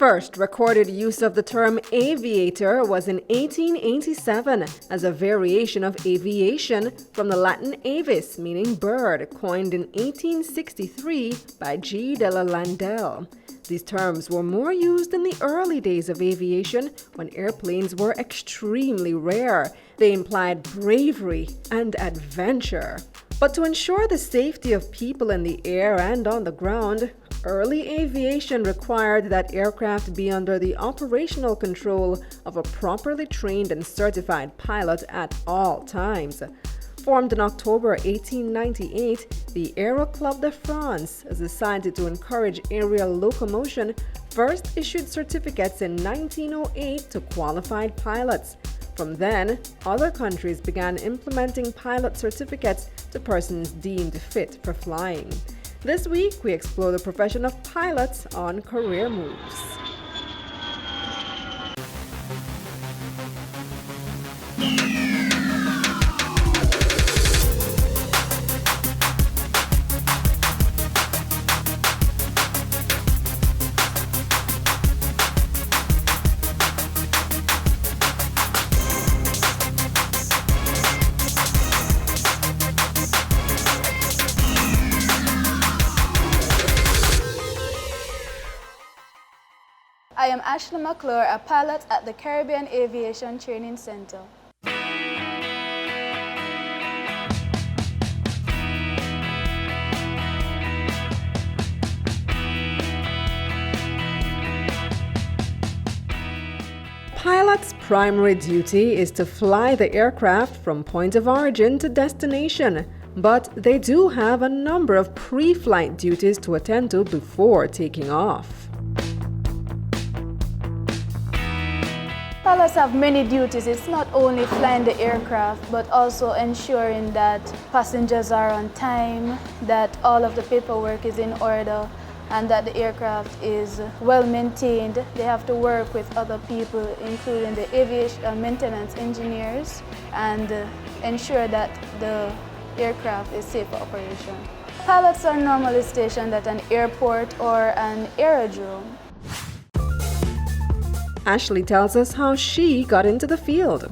first recorded use of the term aviator was in 1887 as a variation of aviation from the Latin avis, meaning bird, coined in 1863 by G. de la Landelle. These terms were more used in the early days of aviation when airplanes were extremely rare. They implied bravery and adventure. But to ensure the safety of people in the air and on the ground, early aviation required that aircraft be under the operational control of a properly trained and certified pilot at all times. Formed in October 1898, the Aero Club de France, a society to encourage aerial locomotion, first issued certificates in 1908 to qualified pilots. From then, other countries began implementing pilot certificates to persons deemed fit for flying. This week, we explore the profession of pilots on Career Moves. I am Ashli McClure, a pilot at the Caribbean Aviation Training Center. Pilot's primary duty is to fly the aircraft from point of origin to destination, but they do have a number of pre-flight duties to attend to before taking off. Pilots have many duties. It's not only flying the aircraft, but also ensuring that passengers are on time, that all of the paperwork is in order, and that the aircraft is well maintained. They have to work with other people, including the aviation maintenance engineers, and ensure that the aircraft is safe for operation. Pilots are normally stationed at an airport or an aerodrome. Ashli tells us how she got into the field.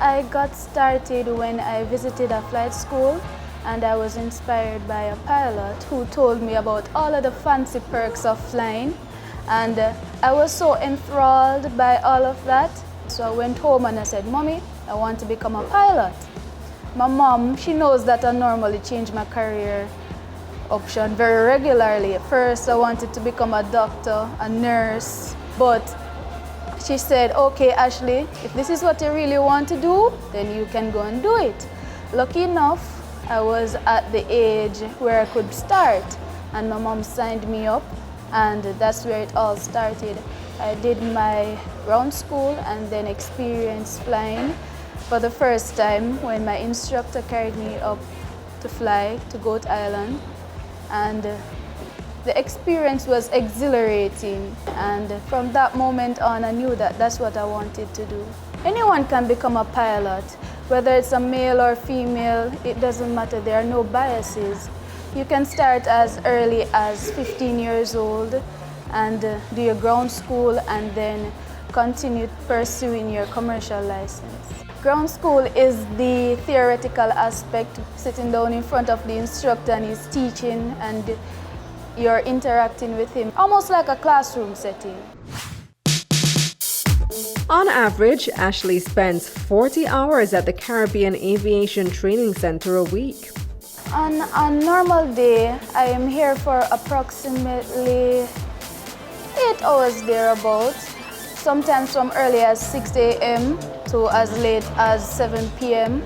I got started when I visited a flight school, and I was inspired by a pilot who told me about all of the fancy perks of flying, and I was so enthralled by all of that. So I went home and I said, "Mommy, I want to become a pilot." My mom, she knows that I normally change my career option very regularly. At first I wanted to become a doctor, a nurse, but she said, "Okay, Ashli, if this is what you really want to do, then you can go and do it." Lucky enough, I was at the age where I could start, and my mom signed me up, and that's where it all started. I did my ground school and then experienced flying for the first time when my instructor carried me up to fly to Goat Island, and the experience was exhilarating, and from that moment on I knew that that's what I wanted to do. Anyone can become a pilot, whether it's a male or female, it doesn't matter, there are no biases. You can start as early as 15 years old and do your ground school and then continue pursuing your commercial license. Ground school is the theoretical aspect, sitting down in front of the instructor and he's teaching and you're interacting with him, almost like a classroom setting. On average, Ashli spends 40 hours at the Caribbean Aviation Training Center a week. On a normal day, I am here for approximately 8 hours thereabouts, sometimes from early as 6 a.m. to as late as 7 p.m.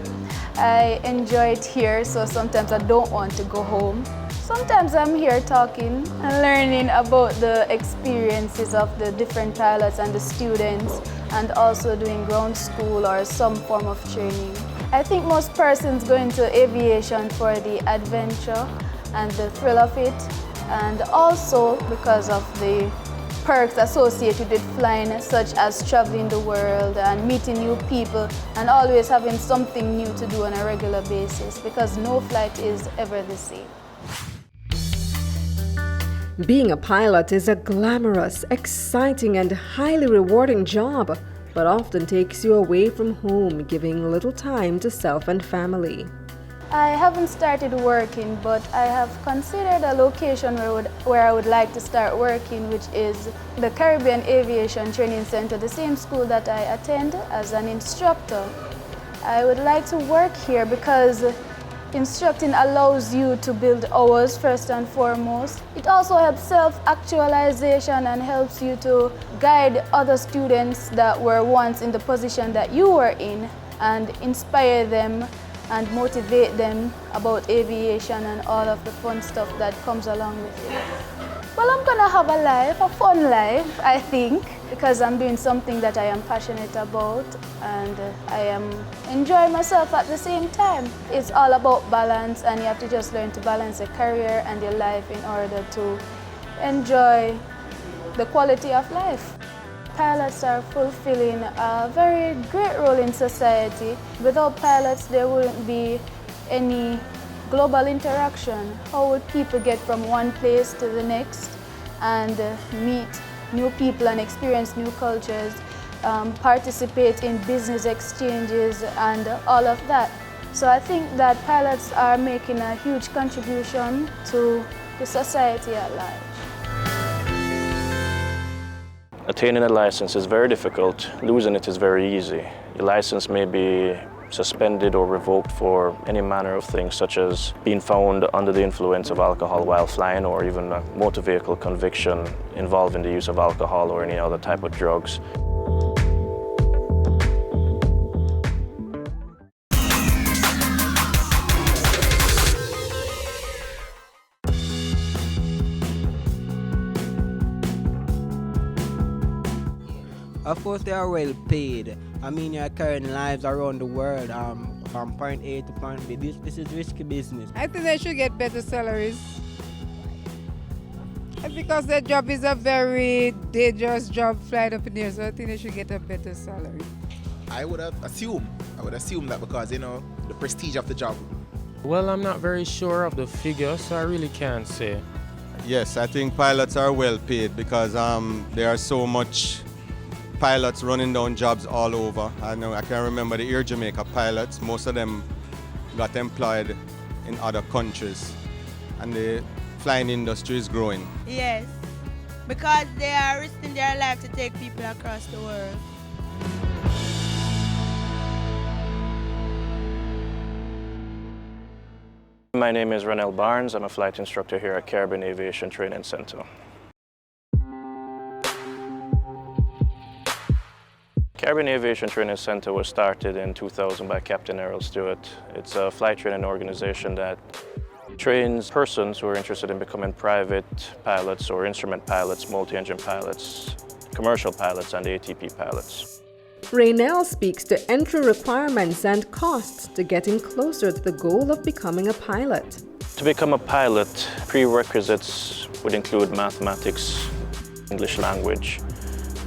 I enjoy it here, so sometimes I don't want to go home. Sometimes I'm here talking and learning about the experiences of the different pilots and the students, and also doing ground school or some form of training. I think most persons go into aviation for the adventure and the thrill of it, and also because of the perks associated with flying, such as traveling the world and meeting new people and always having something new to do on a regular basis, because no flight is ever the same. Being a pilot is a glamorous, exciting, and highly rewarding job, but often takes you away from home, giving little time to self and family. I haven't started working, but I have considered a location where I would like to start working, which is the Caribbean Aviation Training Center, the same school that I attend as an instructor. I would like to work here because instructing allows you to build hours first and foremost. It also helps self-actualization and helps you to guide other students that were once in the position that you were in and inspire them and motivate them about aviation and all of the fun stuff that comes along with it. Well, I'm gonna have a fun life, I think, because I'm doing something that I am passionate about and I am enjoying myself at the same time. It's all about balance, and you have to just learn to balance your career and your life in order to enjoy the quality of life. Pilots are fulfilling a very great role in society. Without pilots, there wouldn't be any global interaction. How would people get from one place to the next and meet new people and experience new cultures, participate in business exchanges and all of that? So I think that pilots are making a huge contribution to the society at large. Attaining a license is very difficult. Losing it is very easy. Your license may be suspended or revoked for any manner of things, such as being found under the influence of alcohol while flying, or even a motor vehicle conviction involving the use of alcohol or any other type of drugs. Of course, they are well paid. I mean, you're carrying lives around the world from point A to point B. This is risky business. I think they should get better salaries. Because their job is a very dangerous job flying up in the air, so I think they should get a better salary. I would assume that because, you know, the prestige of the job. Well, I'm not very sure of the figure, so I really can't say. Yes, I think pilots are well paid because there are so much pilots running down jobs all over. I can remember the Air Jamaica pilots. Most of them got employed in other countries, and the flying industry is growing. Yes, because they are risking their life to take people across the world. My name is Reynell Barnes. I'm a flight instructor here at Caribbean Aviation Training Center. Caribbean Aviation Training Center was started in 2000 by Captain Errol Stewart. It's a flight training organization that trains persons who are interested in becoming private pilots or instrument pilots, multi-engine pilots, commercial pilots, and ATP pilots. Reynell speaks to entry requirements and costs to getting closer to the goal of becoming a pilot. To become a pilot, prerequisites would include mathematics, English language.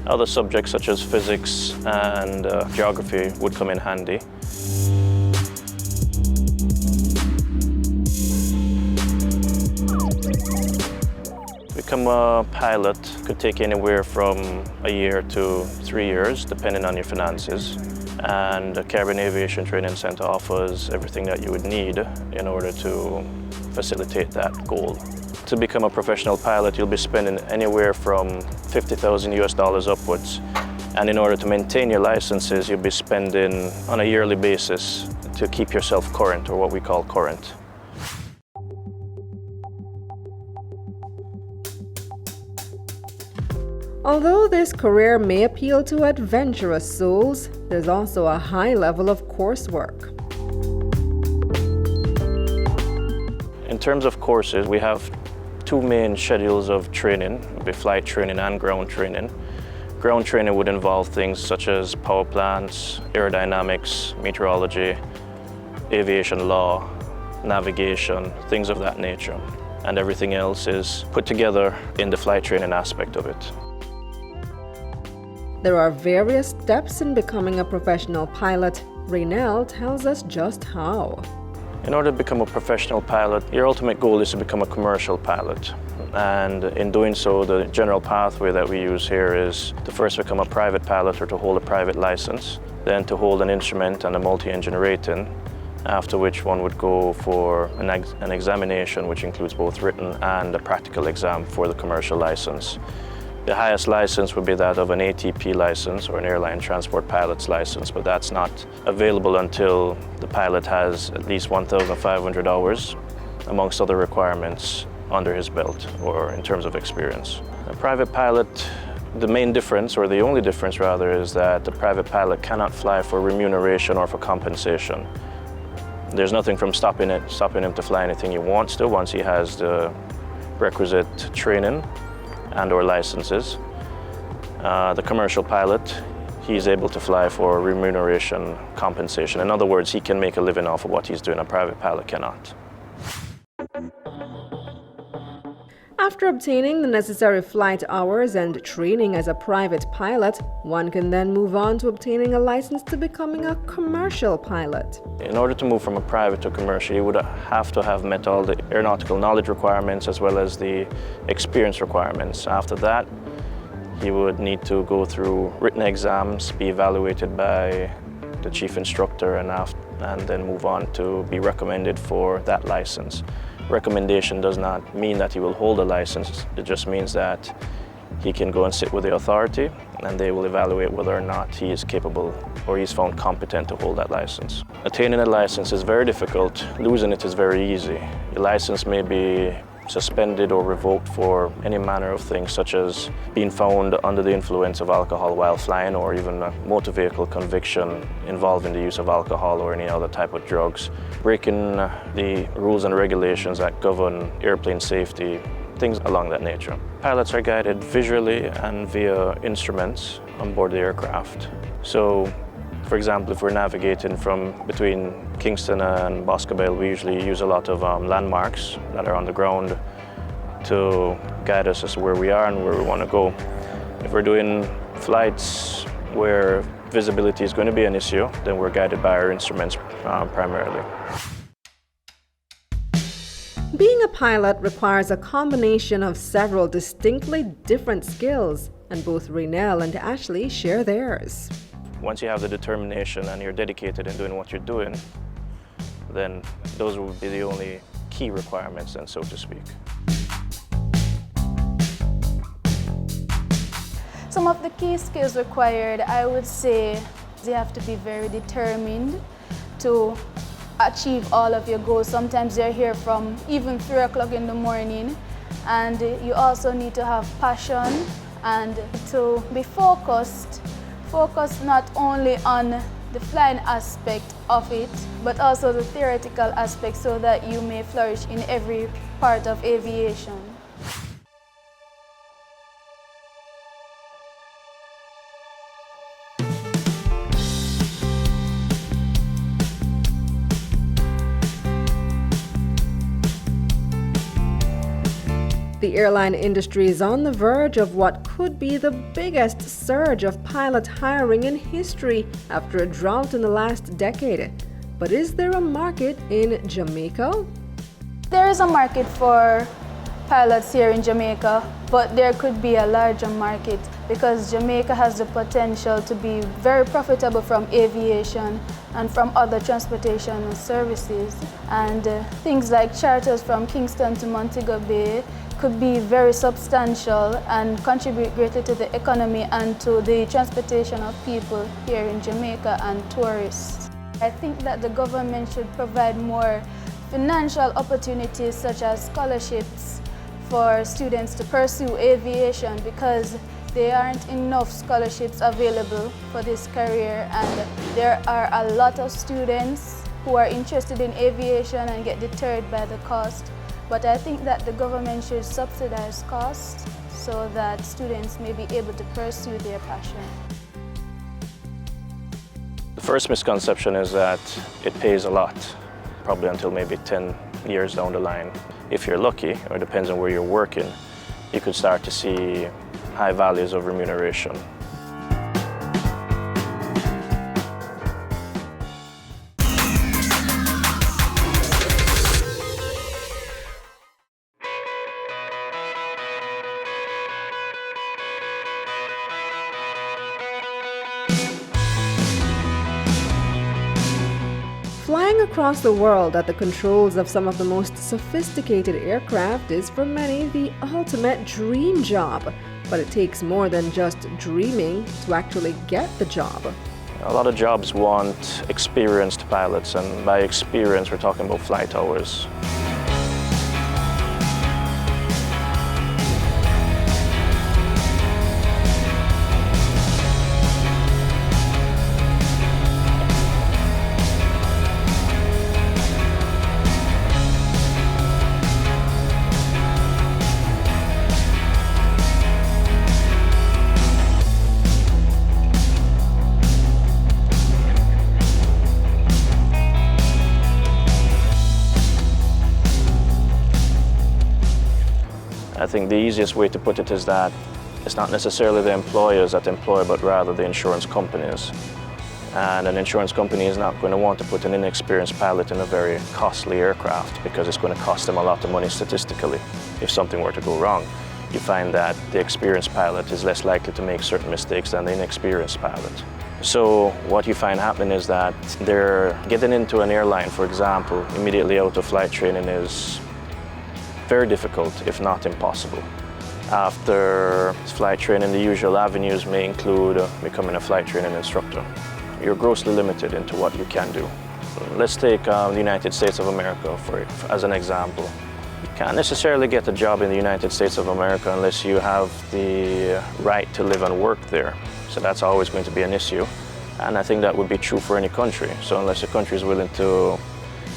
Other subjects such as physics and geography would come in handy. To become a pilot could take anywhere from a year to 3 years, depending on your finances. And the Caribbean Aviation Training Center offers everything that you would need in order to facilitate that goal. To become a professional pilot, you'll be spending anywhere from $50,000 upwards. And in order to maintain your licenses, you'll be spending on a yearly basis to keep yourself current, or what we call current. Although this career may appeal to adventurous souls, there's also a high level of coursework. In terms of courses, we have two main schedules of training, be flight training and ground training. Ground training would involve things such as power plants, aerodynamics, meteorology, aviation law, navigation, things of that nature. And everything else is put together in the flight training aspect of it. There are various steps in becoming a professional pilot. Reynell tells us just how. In order to become a professional pilot, your ultimate goal is to become a commercial pilot. And in doing so, the general pathway that we use here is to first become a private pilot or to hold a private license, then to hold an instrument and a multi-engine rating, after which one would go for an examination which includes both written and a practical exam for the commercial license. The highest license would be that of an ATP license or an airline transport pilot's license, but that's not available until the pilot has at least 1,500 hours, amongst other requirements, under his belt or in terms of experience. A private pilot, the main difference, or the only difference rather, is that the private pilot cannot fly for remuneration or for compensation. There's nothing from stopping him to fly anything he wants to once he has the requisite training and or licenses. The commercial pilot, he's able to fly for remuneration compensation. In other words, he can make a living off of what he's doing. A private pilot cannot. After obtaining the necessary flight hours and training as a private pilot, one can then move on to obtaining a license to becoming a commercial pilot. In order to move from a private to commercial, you would have to have met all the aeronautical knowledge requirements as well as the experience requirements. After that, he would need to go through written exams, be evaluated by the chief instructor, and then move on to be recommended for that license. Recommendation does not mean that he will hold a license. It just means that he can go and sit with the authority and they will evaluate whether or not he is capable or he's found competent to hold that license. Attaining a license is very difficult. Losing it is very easy. Your license may be suspended or revoked for any manner of things, such as being found under the influence of alcohol while flying, or even a motor vehicle conviction involving the use of alcohol or any other type of drugs, breaking the rules and regulations that govern airplane safety, things along that nature. Pilots are guided visually and via instruments on board the aircraft. So, for example, if we're navigating from between Kingston and Boscobel, we usually use a lot of landmarks that are on the ground to guide us as to where we are and where we want to go. If we're doing flights where visibility is going to be an issue, then we're guided by our instruments primarily. Being a pilot requires a combination of several distinctly different skills, and both Reynell and Ashli share theirs. Once you have the determination and you're dedicated in doing what you're doing, then those would be the only key requirements, then, so to speak. Some of the key skills required, I would say, you have to be very determined to achieve all of your goals. Sometimes you're here from even 3 o'clock in the morning, and you also need to have passion and to be focused not only on the flying aspect of it, but also the theoretical aspect, so that you may flourish in every part of aviation. The airline industry is on the verge of what could be the biggest surge of pilot hiring in history after a drought in the last decade. But is there a market in Jamaica? There is a market for pilots here in Jamaica, but there could be a larger market because Jamaica has the potential to be very profitable from aviation and from other transportation services. And things like charters from Kingston to Montego Bay could be very substantial and contribute greatly to the economy and to the transportation of people here in Jamaica and tourists. I think that the government should provide more financial opportunities, such as scholarships for students to pursue aviation, because there aren't enough scholarships available for this career, and there are a lot of students who are interested in aviation and get deterred by the cost. But I think that the government should subsidize costs so that students may be able to pursue their passion. The first misconception is that it pays a lot, probably until maybe 10 years down the line. If you're lucky, or it depends on where you're working, you could start to see high values of remuneration. Flying across the world at the controls of some of the most sophisticated aircraft is for many the ultimate dream job. But it takes more than just dreaming to actually get the job. A lot of jobs want experienced pilots, and by experience we're talking about flight hours. I think the easiest way to put it is that it's not necessarily the employers that employ, but rather the insurance companies. And an insurance company is not going to want to put an inexperienced pilot in a very costly aircraft because it's going to cost them a lot of money statistically if something were to go wrong. You find that the experienced pilot is less likely to make certain mistakes than the inexperienced pilot. So what you find happening is that they're getting into an airline, for example, immediately out of flight training is very difficult, if not impossible. After flight training, the usual avenues may include becoming a flight training instructor. You're grossly limited into what you can do. Let's take the United States of America as an example. You can't necessarily get a job in the United States of America unless you have the right to live and work there. So that's always going to be an issue. And I think that would be true for any country. So unless a country is willing to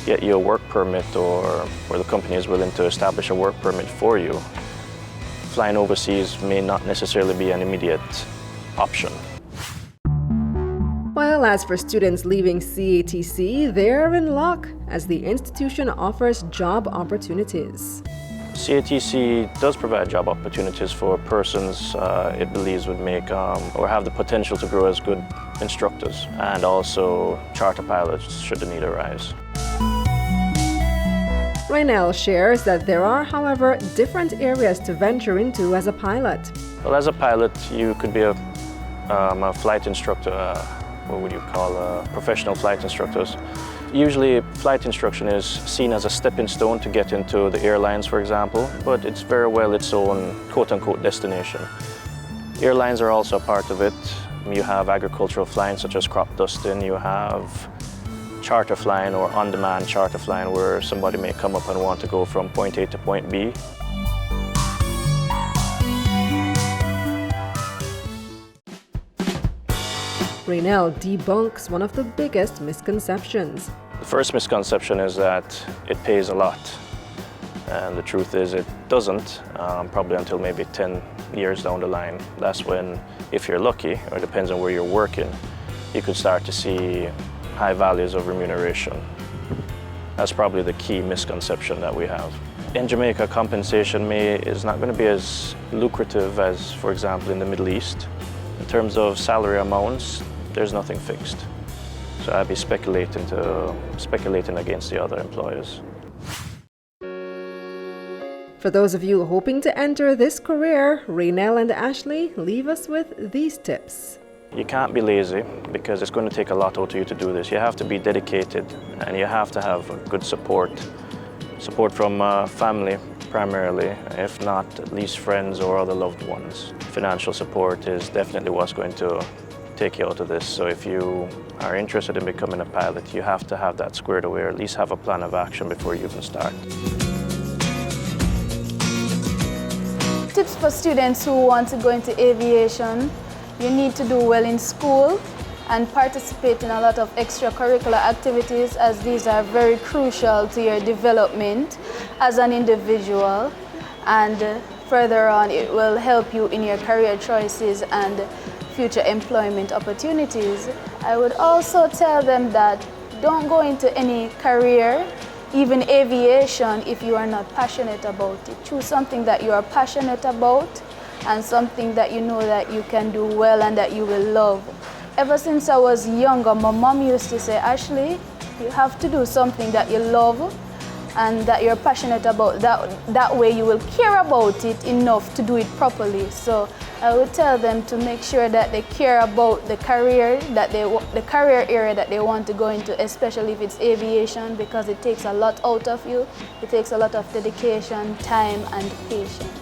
get you a work permit or the company is willing to establish a work permit for you, flying overseas may not necessarily be an immediate option. While as for students leaving CATC, they're in luck as the institution offers job opportunities. CATC does provide job opportunities for persons it believes would make or have the potential to grow as good instructors, and also charter pilots should the need arise. Reynell shares that there are, however, different areas to venture into as a pilot. Well, as a pilot, you could be a flight instructor, what would you call professional flight instructors. Usually, flight instruction is seen as a stepping stone to get into the airlines, for example, but it's very well its own quote-unquote destination. Airlines are also a part of it. You have agricultural flying, such as crop dusting. You have charter flying or on-demand charter flying, where somebody may come up and want to go from point A to point B. Reynell debunks one of the biggest misconceptions. The first misconception is that it pays a lot. And the truth is it doesn't, probably until maybe 10 years down the line. That's when, if you're lucky, or it depends on where you're working, you could start to see high values of remuneration. That's probably the key misconception that we have. In Jamaica, compensation is not going to be as lucrative as, for example, in the Middle East. In terms of salary amounts, there's nothing fixed. So I'd be speculating against the other employers. For those of you hoping to enter this career, Reynell and Ashli leave us with these tips. You can't be lazy because it's going to take a lot out of you to do this. You have to be dedicated and you have to have good support. Support from family primarily, if not at least friends or other loved ones. Financial support is definitely what's going to take you out of this. So if you are interested in becoming a pilot, you have to have that squared away, or at least have a plan of action before you even start. Tips for students who want to go into aviation: you need to do well in school and participate in a lot of extracurricular activities, as these are very crucial to your development as an individual, and further on it will help you in your career choices and future employment opportunities. I would also tell them that don't go into any career, even aviation, if you are not passionate about it. Choose something that you are passionate about and something that you know that you can do well and that you will love. Ever since I was younger, my mom used to say, Ashli, you have to do something that you love and that you're passionate about. That way you will care about it enough to do it properly. So I would tell them to make sure that they care about the career the career area that they want to go into, especially if it's aviation, because it takes a lot out of you. It takes a lot of dedication, time, and patience.